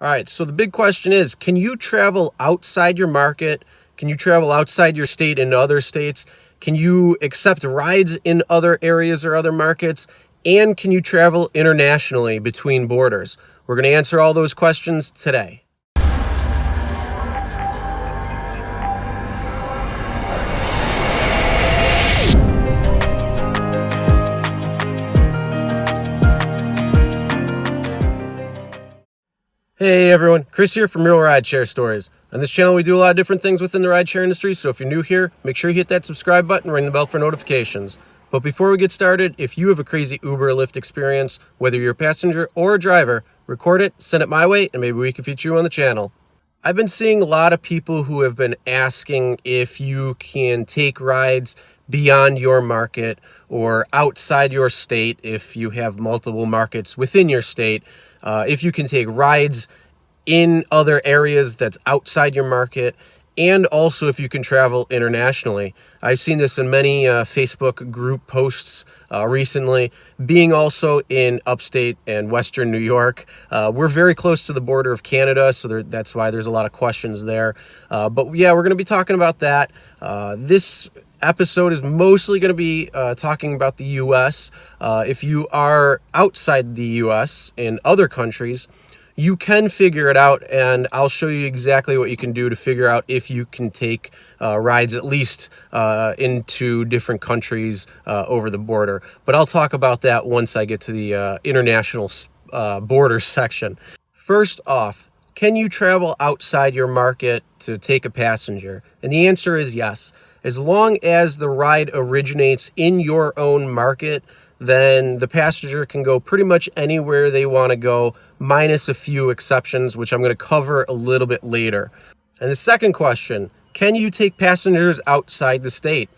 All right, so the big question is, can you travel outside your market? Can you travel outside your state into other states? Can you accept rides in other areas or other markets? And can you travel internationally between borders? We're going to answer all those questions today. Hey everyone, Chris here from Realridesharestories. On this channel we do a lot of different things within the rideshare industry, so if you're new here, make sure you hit that subscribe button and ring the bell for notifications. But before we get started, if you have a crazy Uber or Lyft experience, whether you're a passenger or a driver, record it, send it my way, and maybe we can feature you on the channel. I've been seeing a lot of people who have been asking if you can take rides beyond your market or outside your state if you have multiple markets within your state. If you can take rides in other areas that's outside your market, and also if you can travel internationally. I've seen this in many Facebook group posts recently, being also in upstate and western New York. We're very close to the border of Canada, so that's why there's a lot of questions there. But yeah, we're going to be talking about that. This episode is mostly going to be talking about the U.S. If you are outside the U.S. in other countries, you can figure it out, and I'll show you exactly what you can do to figure out if you can take rides at least into different countries over the border. But I'll talk about that once I get to the international border section. First off, can you travel outside your market to take a passenger? And the answer is yes. As long as the ride originates in your own market, then the passenger can go pretty much anywhere they want to go, minus a few exceptions, which I'm going to cover a little bit later. And the second question, can you take passengers outside the state?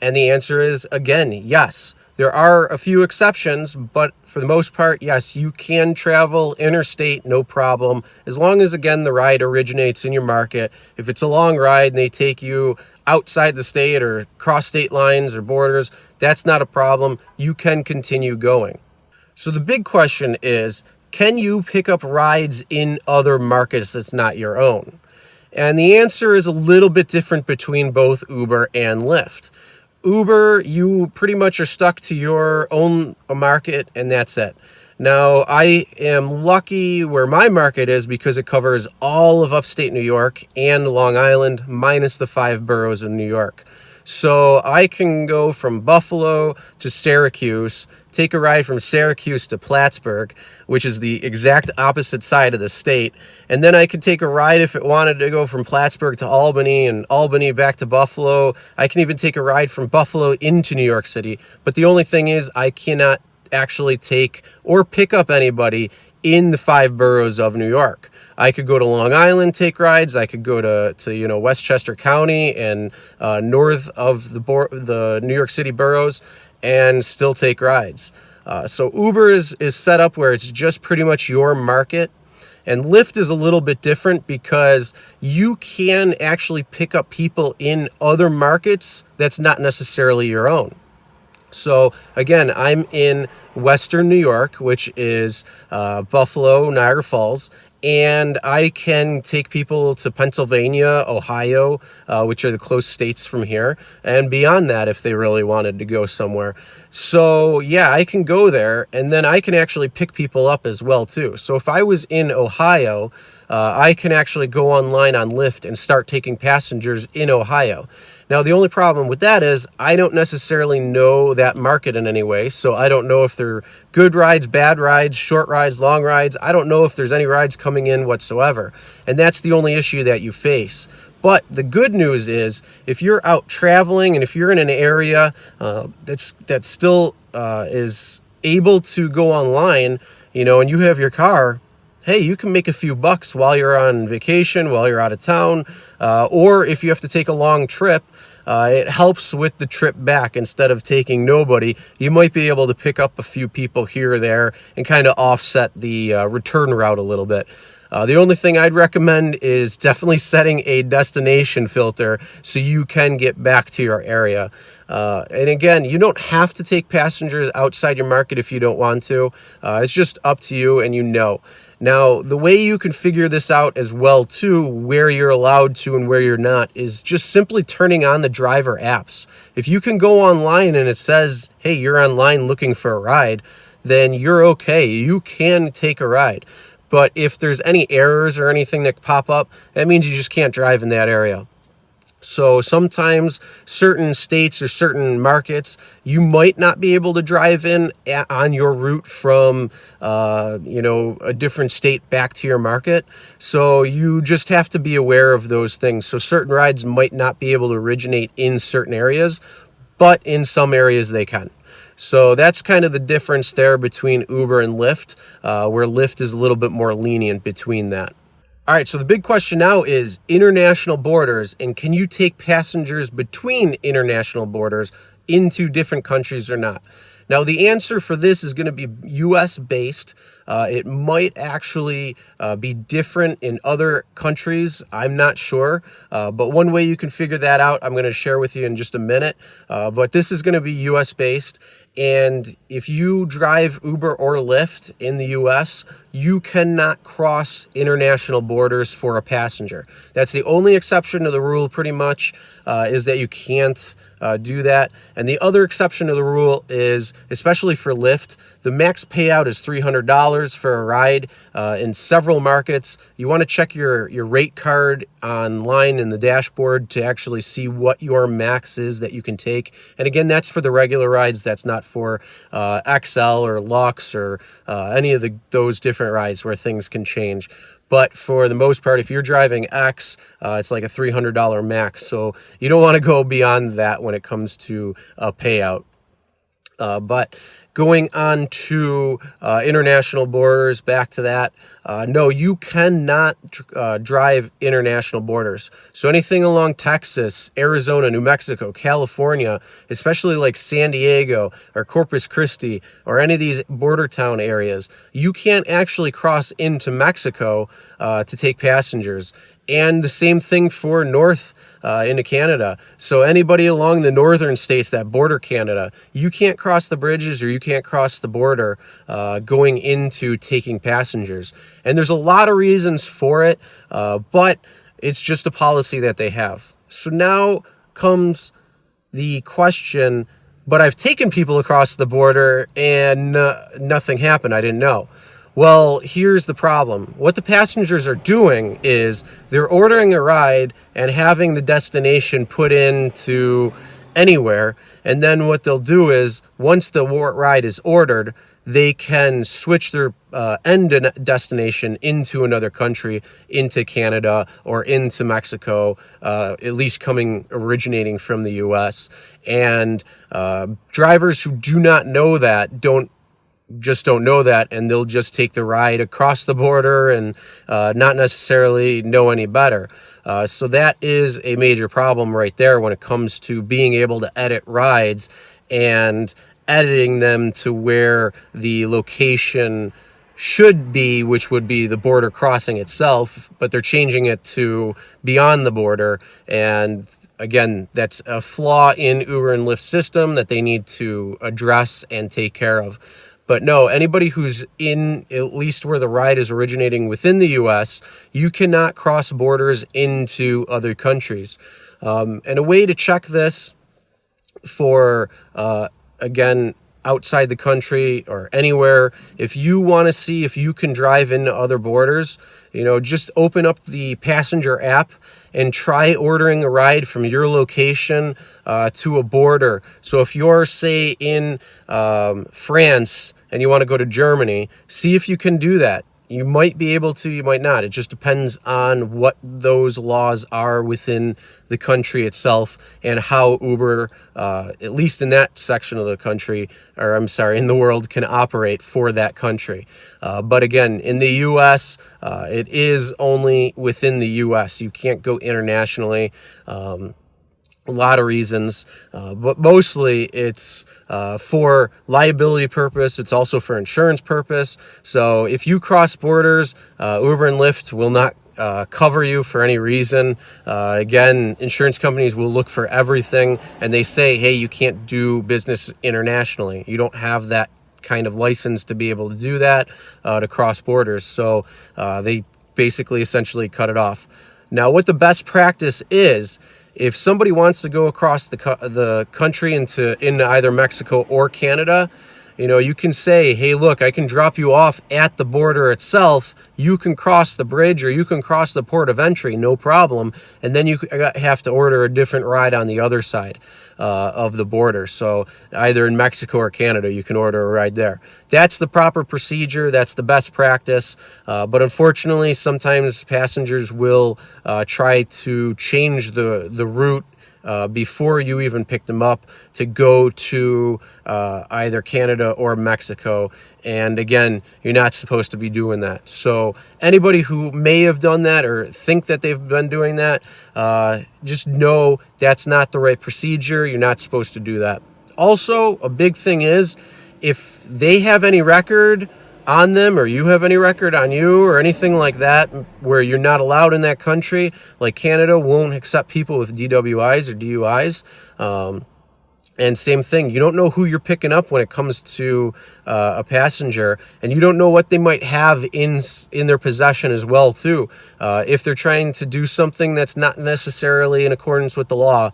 And the answer is, again, yes. There are a few exceptions, but for the most part, yes, you can travel interstate, no problem, as long as, again, the ride originates in your market. If it's a long ride and they take you outside the state or cross state lines or borders, that's not a problem. You can continue going. So the big question is, can you pick up rides in other markets that's not your own? And the answer is a little bit different between both Uber and Lyft. Uber, you pretty much are stuck to your own market, and that's it. Now, I am lucky where my market is because it covers all of upstate New York and Long Island, minus the 5 boroughs of New York. So I can go from Buffalo to Syracuse, take a ride from Syracuse to Plattsburgh, which is the exact opposite side of the state. And then I could take a ride if it wanted to go from Plattsburgh to Albany and Albany back to Buffalo. I can even take a ride from Buffalo into New York City. But the only thing is I cannot actually take or pick up anybody in the 5 boroughs of New York. I could go to Long Island, take rides. I could go to Westchester County and north of the New York City boroughs and still take rides. So Uber is set up where it's just pretty much your market. And Lyft is a little bit different because you can actually pick up people in other markets that's not necessarily your own. So again, I'm in Western New York, which is Buffalo, Niagara Falls, and I can take people to Pennsylvania, Ohio, which are the close states from here, and beyond that if they really wanted to go somewhere. So yeah, I can go there, and then I can actually pick people up as well too. So if I was in Ohio, I can actually go online on Lyft and start taking passengers in Ohio. Now, the only problem with that is I don't necessarily know that market in any way, so I don't know if they're good rides, bad rides, short rides, long rides. I don't know if there's any rides coming in whatsoever, and that's the only issue that you face. But the good news is if you're out traveling and if you're in an area that still is able to go online, and you have your car, hey, you can make a few bucks while you're on vacation, while you're out of town, or if you have to take a long trip, it helps with the trip back. Instead of taking nobody, you might be able to pick up a few people here or there and kind of offset the return route a little bit. The only thing I'd recommend is definitely setting a destination filter so you can get back to your area. And again, you don't have to take passengers outside your market if you don't want to. It's just up to you, and Now, the way you can figure this out as well too, where you're allowed to and where you're not, is just simply turning on the driver apps. If you can go online and it says, hey, you're online looking for a ride, then you're okay. You can take a ride. But if there's any errors or anything that pop up, that means you just can't drive in that area. So sometimes certain states or certain markets, you might not be able to drive in on your route from, a different state back to your market. So you just have to be aware of those things. So certain rides might not be able to originate in certain areas, but in some areas they can. So that's kind of the difference there between Uber and Lyft, where Lyft is a little bit more lenient between that. All right, so the big question now is international borders, and can you take passengers between international borders into different countries or not? Now, the answer for this is going to be US based. It might actually be different in other countries. I'm not sure. But one way you can figure that out, I'm going to share with you in just a minute. But this is going to be US based. And if you drive Uber or Lyft in the US, you cannot cross international borders for a passenger. That's the only exception to the rule, pretty much, is that you can't do that. And the other exception to the rule is, especially for Lyft, the max payout is $300 for a ride in several markets. You want to check your rate card online in the dashboard to actually see what your max is that you can take. And again, that's for the regular rides. That's not for XL or Lux or any of those different rides where things can change. But for the most part, if you're driving X, it's like a $300 max. So you don't want to go beyond that when it comes to a payout. But going on to international borders, back to that, no, you cannot drive international borders. So anything along Texas, Arizona, New Mexico, California, especially like San Diego or Corpus Christi or any of these border town areas, you can't actually cross into Mexico to take passengers. And the same thing for north into Canada. So anybody along the northern states that border Canada, you can't cross the bridges or you can't cross the border going into taking passengers. And there's a lot of reasons for it, but it's just a policy that they have. So now comes the question, but I've taken people across the border and nothing happened. I didn't know. Well, here's the problem. What the passengers are doing is they're ordering a ride and having the destination put into anywhere. And then what they'll do is once the ride is ordered, they can switch their end destination into another country, into Canada or into Mexico, at least originating from the US. And drivers who do not know that don't know that, and they'll just take the ride across the border and not necessarily know any better. So that is a major problem right there when it comes to being able to edit rides and editing them to where the location should be, which would be the border crossing itself, but they're changing it to beyond the border. And again, that's a flaw in Uber and Lyft system that they need to address and take care of. But no, anybody who's in at least where the ride is originating within the US, you cannot cross borders into other countries. And a way to check this for, again, outside the country or anywhere, if you want to see if you can drive into other borders, just open up the passenger app and try ordering a ride from your location to a border. So if you're, say, in France and you want to go to Germany, see if you can do that. You might be able to, you might not. It just depends on what those laws are within the country itself and how Uber, at least in that section of the country, in the world, can operate for that country. But again, in the US, it is only within the US. You can't go internationally. A lot of reasons, but mostly it's for liability purpose. It's also for insurance purpose. So if you cross borders, Uber and Lyft will not cover you for any reason. Again, insurance companies will look for everything and they say, hey, you can't do business internationally. You don't have that kind of license to be able to do that, to cross borders. So they basically essentially cut it off. Now, what the best practice is, if somebody wants to go across the country into either Mexico or Canada, you know, you can say, hey, look, I can drop you off at the border itself. You can cross the bridge or you can cross the port of entry, no problem. And then you have to order a different ride on the other side of the border. So either in Mexico or Canada, you can order a ride there. That's the proper procedure. That's the best practice. But unfortunately, sometimes passengers will try to change the route before you even pick them up to go to either Canada or Mexico. And again, you're not supposed to be doing that. So anybody who may have done that or think that they've been doing that, just know that's not the right procedure. You're not supposed to do that. Also, a big thing is, if they have any record on them or you have any record on you or anything like that where you're not allowed in that country, like Canada won't accept people with DWIs or DUIs. And same thing, you don't know who you're picking up when it comes to a passenger, and you don't know what they might have in their possession as well too. If they're trying to do something that's not necessarily in accordance with the law.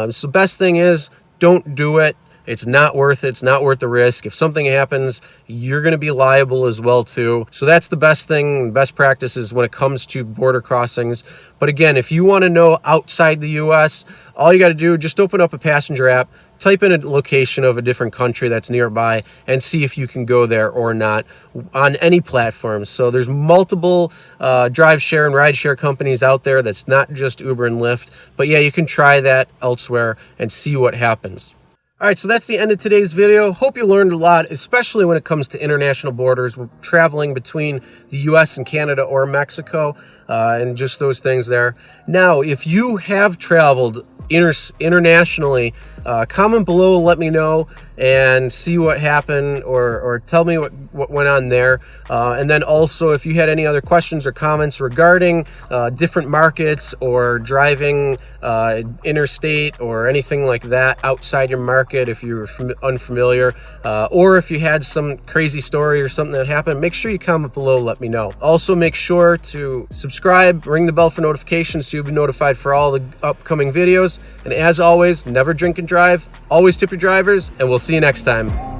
So best thing is, don't do it. It's not worth it. It's not worth the risk. If something happens, you're going to be liable as well too. So that's the best thing, best practices when it comes to border crossings. But again, if you want to know outside the US, all you got to do, just open up a passenger app, type in a location of a different country that's nearby, and see if you can go there or not on any platform. So there's multiple drive share and ride share companies out there. That's not just Uber and Lyft. But yeah, you can try that elsewhere and see what happens. All right, so that's the end of today's video. Hope you learned a lot, especially when it comes to international borders, traveling between the US and Canada or Mexico, and just those things there. Now, if you have traveled internationally, comment below and let me know and see what happened, or tell me what went on there. And then also, if you had any other questions or comments regarding different markets or driving interstate or anything like that outside your market, if you're unfamiliar, or if you had some crazy story or something that happened, make sure you comment below, let me know. Also, make sure to subscribe, ring the bell for notifications so you'll be notified for all the upcoming videos. And as always, never drink and drive, always tip your drivers, and we'll see you next time.